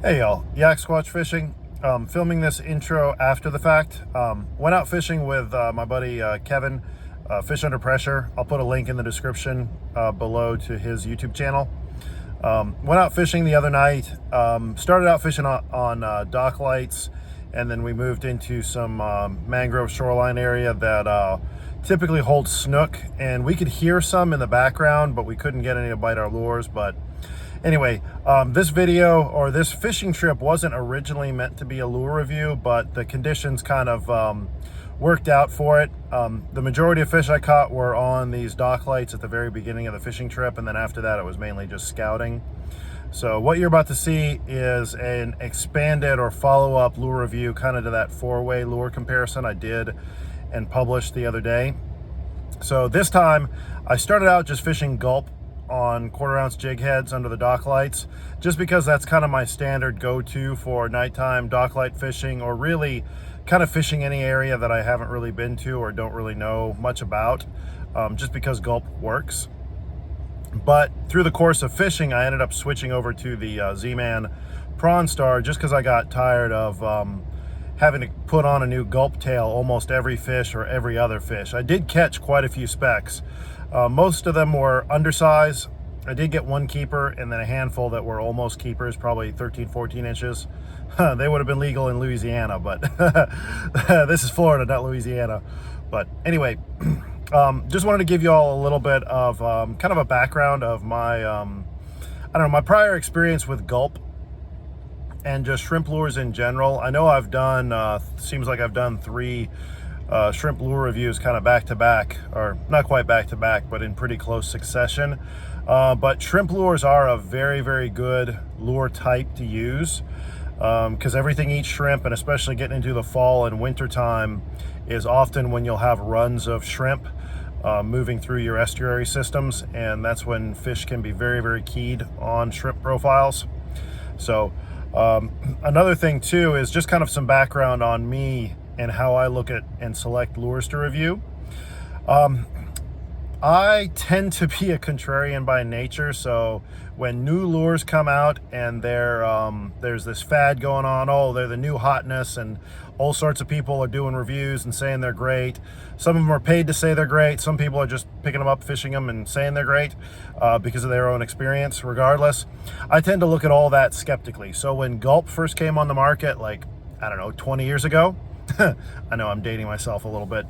Hey y'all, Yak Squatch Fishing. Filming this intro after the fact. Went out fishing with my buddy Kevin, Fish Under Pressure. I'll put a link in the description below to his YouTube channel. Went out fishing the other night. Started out fishing on dock lights, and then we moved into some mangrove shoreline area that typically holds snook, and we could hear some in the background, but we couldn't get any to bite our lures. But anyway, this video or this fishing trip wasn't originally meant to be a lure review, but the conditions kind of worked out for it. The majority of fish I caught were on these dock lights at the very beginning of the fishing trip, and then after that it was mainly just scouting. So what you're about to see is an expanded or follow-up lure review, kind of to that four-way lure comparison I did and published the other day. So this time I started out just fishing gulp on 1/4 ounce jig heads under the dock lights, just because that's kind of my standard go-to for nighttime dock light fishing, or really kind of fishing any area that I haven't really been to or don't really know much about, just because gulp works. But through the course of fishing, I ended up switching over to the Z-Man Prawn Star, just because I got tired of having to put on a new gulp tail almost every fish or every other fish. I did catch quite a few specks. Most of them were undersized. I did get one keeper, and then a handful that were almost keepers, probably 13, 14 inches. They would have been legal in Louisiana, but this is Florida, not Louisiana. But anyway, just wanted to give you all a little bit of kind of a background of my, I don't know, my prior experience with gulp and just shrimp lures in general. I know I've done, seems like I've done 3 shrimp lure reviews kind of back to back, or not quite back to back, but in pretty close succession. But shrimp lures are a very, very good lure type to use, because everything eats shrimp, and especially getting into the fall and winter time is often when you'll have runs of shrimp moving through your estuary systems, and that's when fish can be very, very keyed on shrimp profiles. So another thing too is just kind of some background on me and how I look at and select lures to review. I tend to be a contrarian by nature, so when new lures come out and there's this fad going on, oh, they're the new hotness, and all sorts of people are doing reviews and saying they're great. Some of them are paid to say they're great. Some people are just picking them up, fishing them, and saying they're great because of their own experience. Regardless, I tend to look at all that skeptically. So when gulp first came on the market, like, I don't know, 20 years ago, I know I'm dating myself a little bit,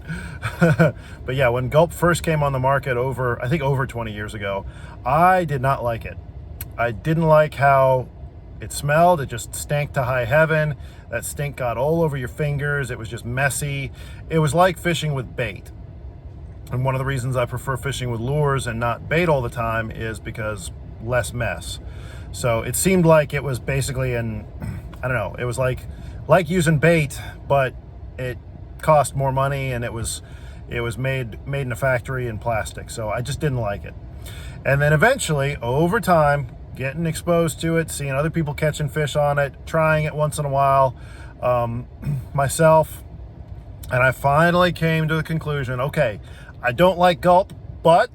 but yeah, when gulp first came on the market I think over 20 years ago, I did not like it. I didn't like how it smelled. It just stank to high heaven. That stink got all over your fingers. It was just messy. It was like fishing with bait. And one of the reasons I prefer fishing with lures and not bait all the time is because less mess. So it seemed like it was basically I don't know, it was like using bait, but it cost more money, and it was made in a factory in plastic. So I just didn't like it. And then eventually, over time, getting exposed to it, seeing other people catching fish on it, trying it once in a while myself, and I finally came to the conclusion, okay, I don't like gulp, but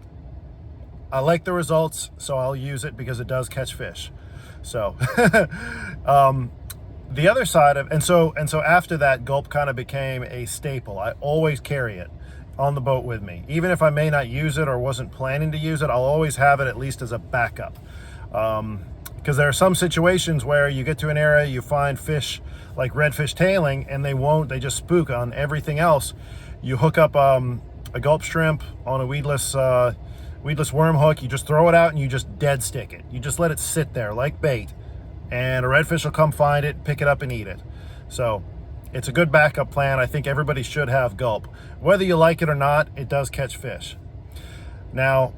I like the results, so I'll use it because it does catch fish. So the other side of, and so after that, gulp kind of became a staple. I always carry it on the boat with me. Even if I may not use it or wasn't planning to use it, I'll always have it at least as a backup. Because there are some situations where you get to an area, you find fish like redfish tailing, and they just spook on everything else. You hook up a gulp shrimp on a weedless worm hook, you just throw it out and you just dead stick it. You just let it sit there like bait, and a redfish will come find it, pick it up, and eat it. So it's a good backup plan. I think everybody should have gulp. Whether you like it or not, it does catch fish. Now,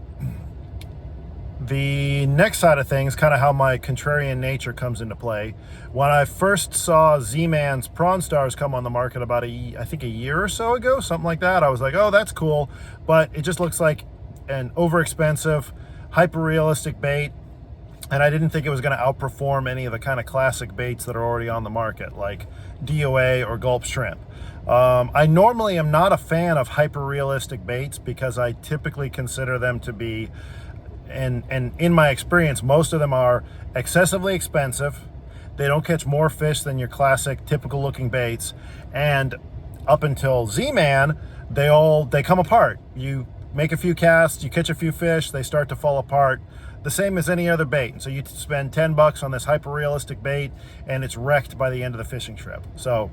the next side of things, kind of how my contrarian nature comes into play. When I first saw Z-Man's Prawn Stars come on the market about I think a year or so ago, something like that, I was like, oh, that's cool, but it just looks like an overexpensive, hyper-realistic bait. And I didn't think it was going to outperform any of the kind of classic baits that are already on the market, like DOA or gulp shrimp. I normally am not a fan of hyper-realistic baits because I typically consider them to be, and in my experience, most of them are excessively expensive. They don't catch more fish than your classic, typical looking baits. And up until Z-Man, they come apart. You make a few casts, you catch a few fish, they start to fall apart. The same as any other bait. And so you spend 10 bucks on this hyper-realistic bait and it's wrecked by the end of the fishing trip. So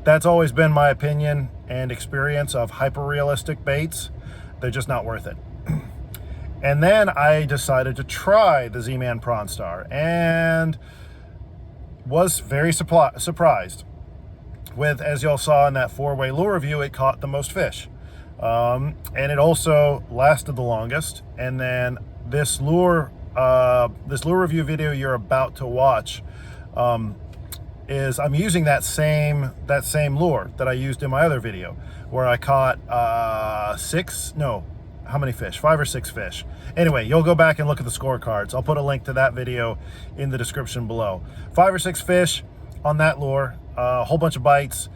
that's always been my opinion and experience of hyper-realistic baits. They're just not worth it. And then I decided to try the Z-Man Prawn Star and was very surprised with, as y'all saw in that 4-way lure review, it caught the most fish. And it also lasted the longest. And then this lure review video you're about to watch is I'm using that same lure that I used in my other video, where I caught how many fish? 5 or 6 fish. Anyway, you'll go back and look at the scorecards. I'll put a link to that video in the description below. 5 or 6 fish on that lure, a whole bunch of bites,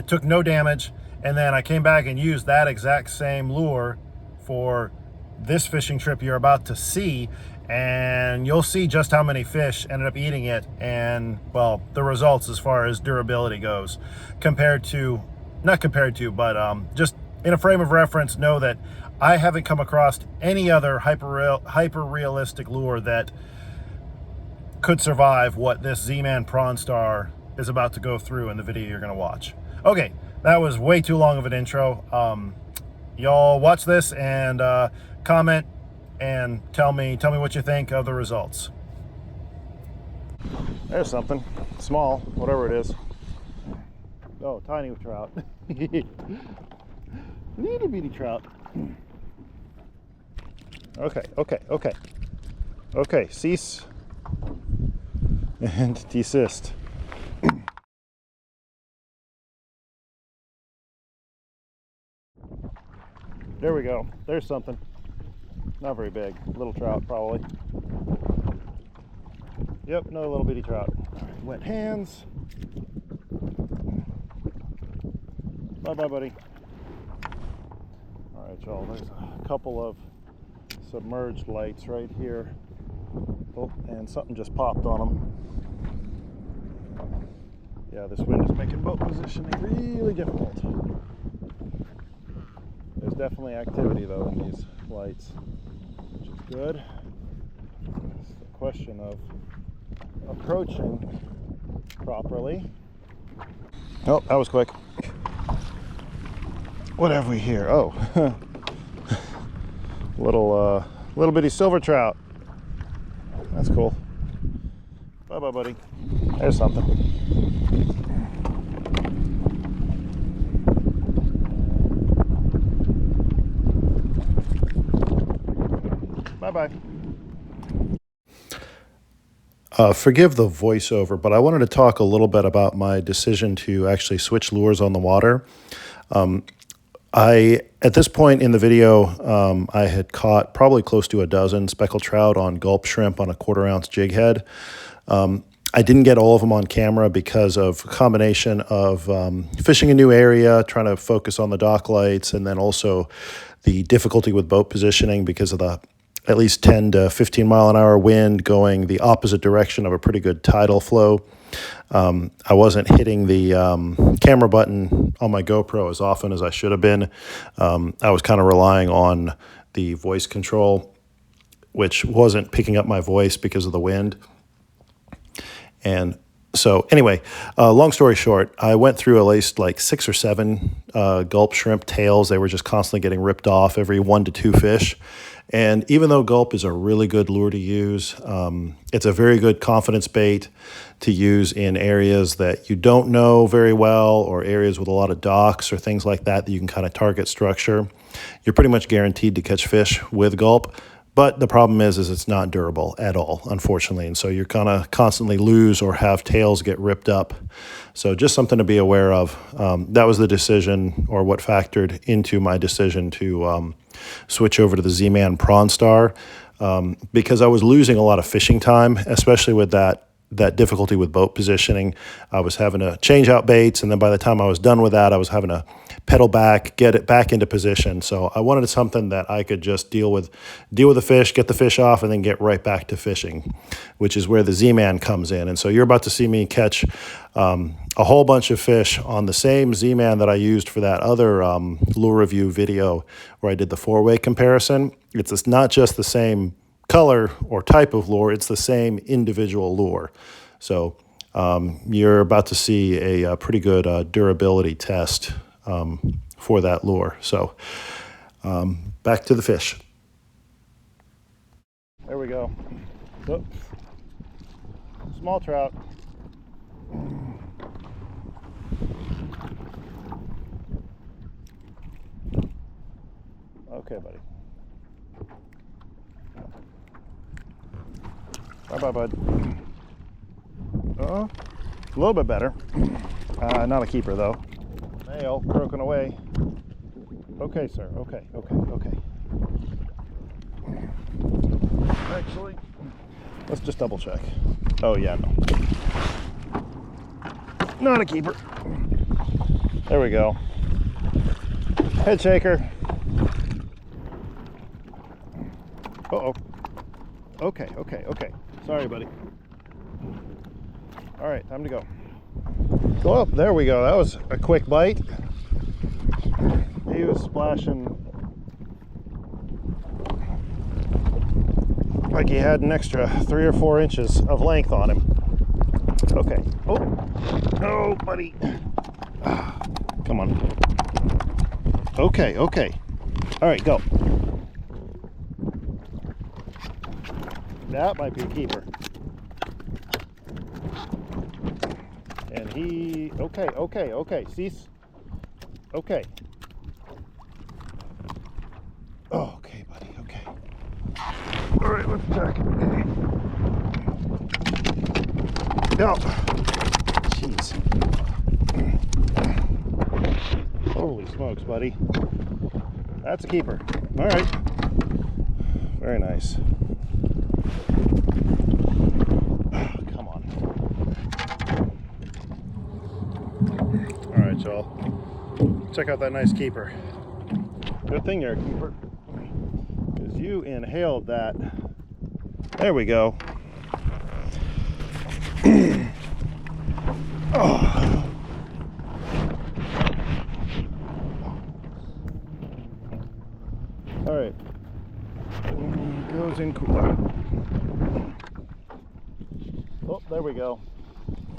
took no damage, and then I came back and used that exact same lure for this fishing trip you're about to see, and you'll see just how many fish ended up eating it, and well, the results as far as durability goes, just in a frame of reference, know that I haven't come across any other hyper-realistic lure that could survive what this Z-Man Prawn Star is about to go through in the video you're going to watch. Okay, that was way too long of an intro. Y'all watch this and comment and tell me what you think of the results. There's something small, whatever it is. Oh, tiny trout. Little bitty trout. Okay, cease and desist. There we go. There's something. Not very big. Little trout, probably. Yep, another little bitty trout. All right, wet hands. Bye-bye, buddy. All right, y'all. There's a couple of submerged lights right here. Oh, and something just popped on them. Yeah, this wind is making boat positioning really difficult. There's definitely activity though in these lights, which is good. It's a question of approaching properly. Oh, that was quick. What have we here? Oh, little bitty silver trout. That's cool. Bye bye, buddy. There's something. Bye-bye. Forgive the voiceover, but I wanted to talk a little bit about my decision to actually switch lures on the water. At this point in the video, I had caught probably close to a dozen speckled trout on gulp shrimp on a 1/4 ounce jig head. I didn't get all of them on camera because of a combination of fishing a new area, trying to focus on the dock lights, and then also the difficulty with boat positioning because of the at least 10 to 15 mile an hour wind going the opposite direction of a pretty good tidal flow. I wasn't hitting the camera button on my GoPro as often as I should have been. I was kind of relying on the voice control, which wasn't picking up my voice because of the wind. And so anyway, long story short, I went through at least like 6 or 7 gulp shrimp tails. They were just constantly getting ripped off every 1 to 2 fish. And even though gulp is a really good lure to use, it's a very good confidence bait to use in areas that you don't know very well, or areas with a lot of docks or things like that that you can kind of target structure. You're pretty much guaranteed to catch fish with gulp. But the problem is it's not durable at all, unfortunately. And so you're kind of constantly lose or have tails get ripped up. So just something to be aware of. That was the decision, or what factored into my decision to switch over to the Z-Man Prawn Star, because I was losing a lot of fishing time, especially with that that difficulty with boat positioning. I was having to change out baits, and then by the time I was done with that, I was having to pedal back, get it back into position. So I wanted something that I could just deal with the fish, get the fish off, and then get right back to fishing, which is where the Z-Man comes in. And so you're about to see me catch a whole bunch of fish on the same Z-Man that I used for that other lure review video where I did the 4-way comparison. It's not just the same color or type of lure, it's the same individual lure. So you're about to see a pretty good durability test for that lure. So back to the fish. There we go. Oops. Small trout. Okay, buddy. Bye-bye, bud. A little bit better. Not a keeper, though. Male, croaking away. Okay, sir. Okay. Actually, let's just double check. Oh, yeah, no. Not a keeper. There we go. Head shaker. Uh-oh. Okay. Sorry, buddy. All right, time to go. Go up. There we go. That was a quick bite. He was splashing like he had an extra 3 or 4 inches of length on him. Okay. Oh, buddy. Come on. Okay. All right, go. That might be a keeper. And he, okay, cease. Okay. Oh, okay, buddy, okay. All right, let's check. Go. Jeez. Holy smokes, buddy. That's a keeper. All right. Very nice. Come on. All right, y'all. Check out that nice keeper. Good thing you're a keeper, because you inhaled that. There we go. Oh. All right. Goes in cooler. Oh, there we go.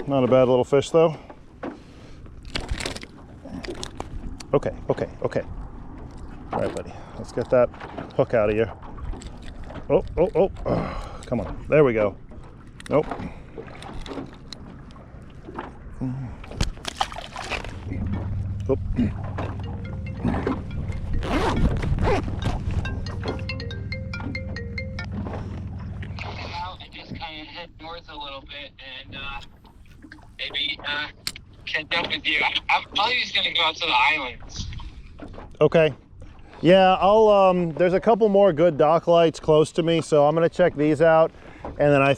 Not a bad little fish, though. Okay. All right, buddy. Let's get that hook out of you. Oh. Come on. There we go. Nope. Oh. And just kind of head north a little bit and maybe catch up with you. I'm probably just going to go out to the islands. Okay. Yeah, I'll there's a couple more good dock lights close to me, so I'm gonna check these out. And then I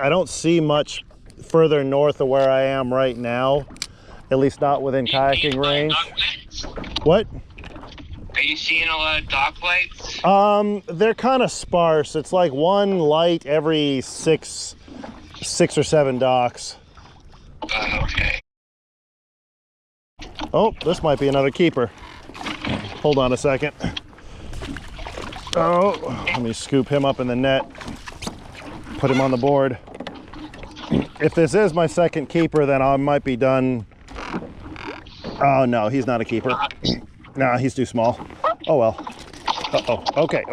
don't see much further north of where I am right now, at least not within kayaking range. What? Are you seeing a lot of dock lights? They're kind of sparse. It's like one light every six or seven docks. Okay. Oh, this might be another keeper. Hold on a second. Oh, let me scoop him up in the net. Put him on the board. If this is my second keeper, then I might be done. Oh no, he's not a keeper. Nah, he's too small. Oh well. Uh-oh. Okay.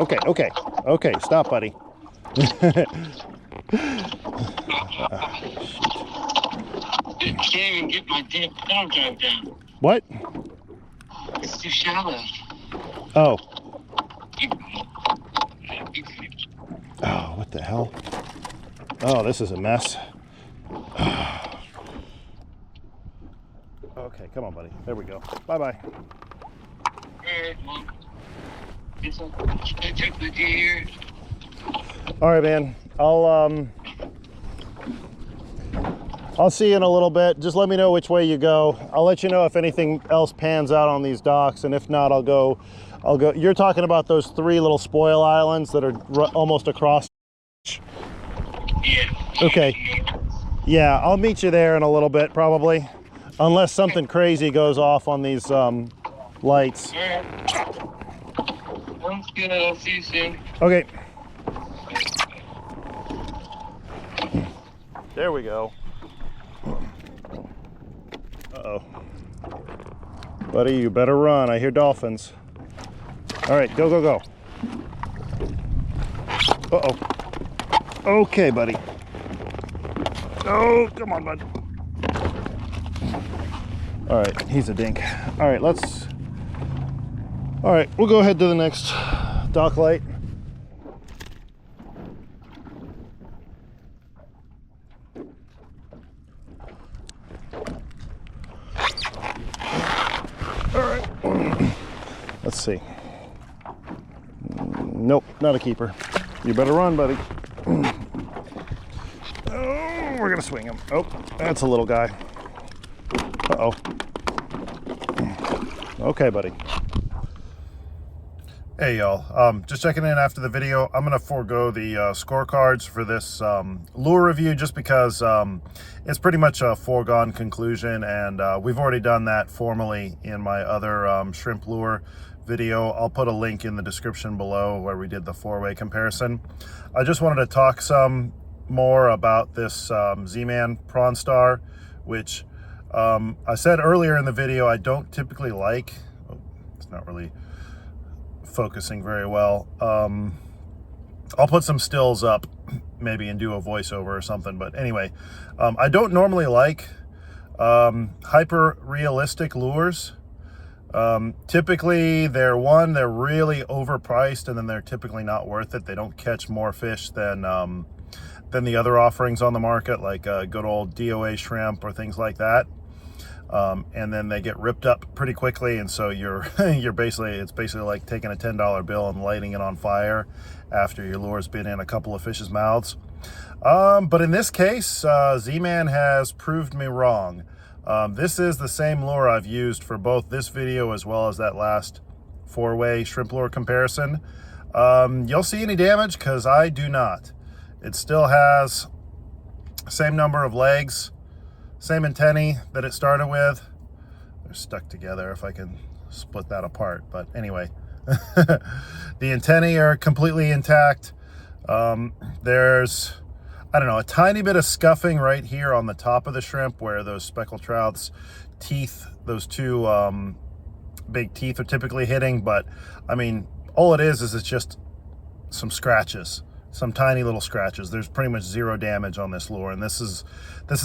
Okay, stop, buddy. I can't even get my damn pedal drive down. What? It's too shallow. Oh. Oh, what the hell? Oh, this is a mess. Okay, come on, buddy. There we go. Bye-bye. Alright, well, guess I'll catch up with you here. All right, man. I'll I'll see you in a little bit. Just let me know which way you go. I'll let you know if anything else pans out on these docks, and if not, I'll go. You're talking about those 3 little spoil islands that are almost across. Yeah. Okay. Yeah, I'll meet you there in a little bit, probably, unless something crazy goes off on these lights. All right. Sounds good. I'll see you soon. Okay. There we go. Uh-oh. Buddy, you better run. I hear dolphins. All right, go, go, go. Uh-oh. Okay, buddy. Oh, come on, bud. All right, he's a dink. All right, all right, we'll go ahead to the next dock light. All right, let's see. Nope, not a keeper. You better run, buddy. Oh, we're gonna swing him. Oh, that's a little guy. Uh-oh. Okay, buddy. Hey, y'all. Just checking in after the video. I'm gonna forego the scorecards for this lure review just because it's pretty much a foregone conclusion, and we've already done that formally in my other shrimp lure video. I'll put a link in the description below where we did the 4-way comparison. I just wanted to talk some more about this Z-Man Prawn Star, which I said earlier in the video I don't typically like. Oh, it's not really focusing very well. I'll put some stills up maybe and do a voiceover or something, but anyway, I don't normally like hyper realistic lures. Typically they're really overpriced, and then they're typically not worth it. They don't catch more fish than the other offerings on the market, like good old DOA shrimp or things like that. And then they get ripped up pretty quickly, and so it's basically like taking a $10 bill and lighting it on fire after your lure's been in a couple of fish's mouths. But in this case, Z-Man has proved me wrong. This is the same lure I've used for both this video as well as that last 4-way shrimp lure comparison. You'll see any damage because I do not. It still has same number of legs, same antennae that it started with. They're stuck together if I can split that apart, but anyway. The antennae are completely intact. There's, I don't know, a tiny bit of scuffing right here on the top of the shrimp where those speckled trouts teeth, those 2 big teeth are typically hitting, but I mean, all it is it's just some scratches. Some tiny little scratches. There's pretty much 0 damage on this lure, and this is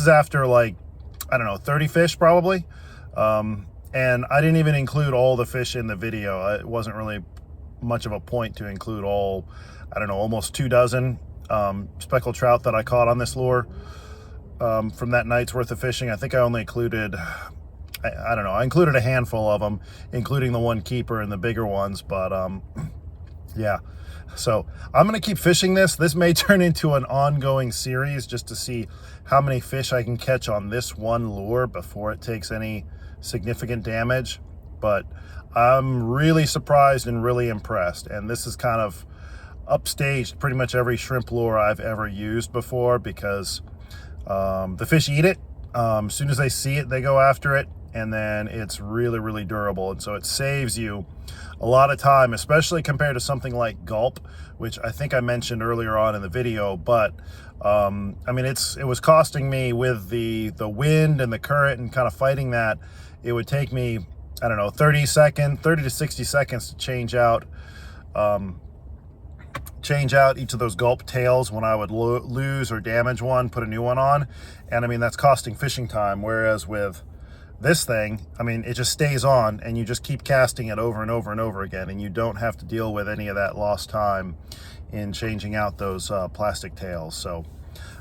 after, like, I don't know, 30 fish probably. And I didn't even include all the fish in the video. It wasn't really much of a point to include all, I don't know, almost 2 dozen speckled trout that I caught on this lure from that night's worth of fishing. I think I only included, I don't know, I included a handful of them, including the 1 keeper and the bigger ones, but yeah. So I'm going to keep fishing this. This may turn into an ongoing series just to see how many fish I can catch on this one lure before it takes any significant damage. But I'm really surprised and really impressed. And this is kind of upstaged pretty much every shrimp lure I've ever used before, because the fish eat it. As soon as they see it, they go after it. And then it's really, really durable. And so it saves you a lot of time, especially compared to something like Gulp, which I think I mentioned earlier on in the video. But I mean, it was costing me, with the wind and the current and kind of fighting that, it would take me, I don't know, 30 to 60 seconds to change out each of those Gulp tails when I would lose or damage one, put a new one on. And I mean, that's costing fishing time. Whereas with this thing, I mean, it just stays on and you just keep casting it over and over and over again, and you don't have to deal with any of that lost time in changing out those plastic tails. So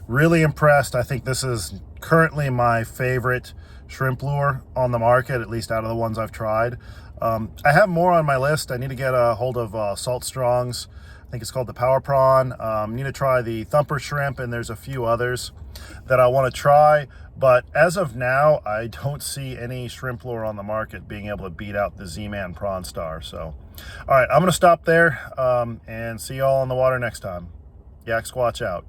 really impressed. I think this is currently my favorite shrimp lure on the market, at least out of the ones I've tried. I have more on my list. I need to get a hold of Salt Strong's. I think it's called the Power Prawn. Need to try the Thumper Shrimp, and there's a few others that I want to try. But as of now, I don't see any shrimp lure on the market being able to beat out the Z-Man Prawn Star. So, all right, I'm going to stop there and see y'all on the water next time. Yak Squatch out.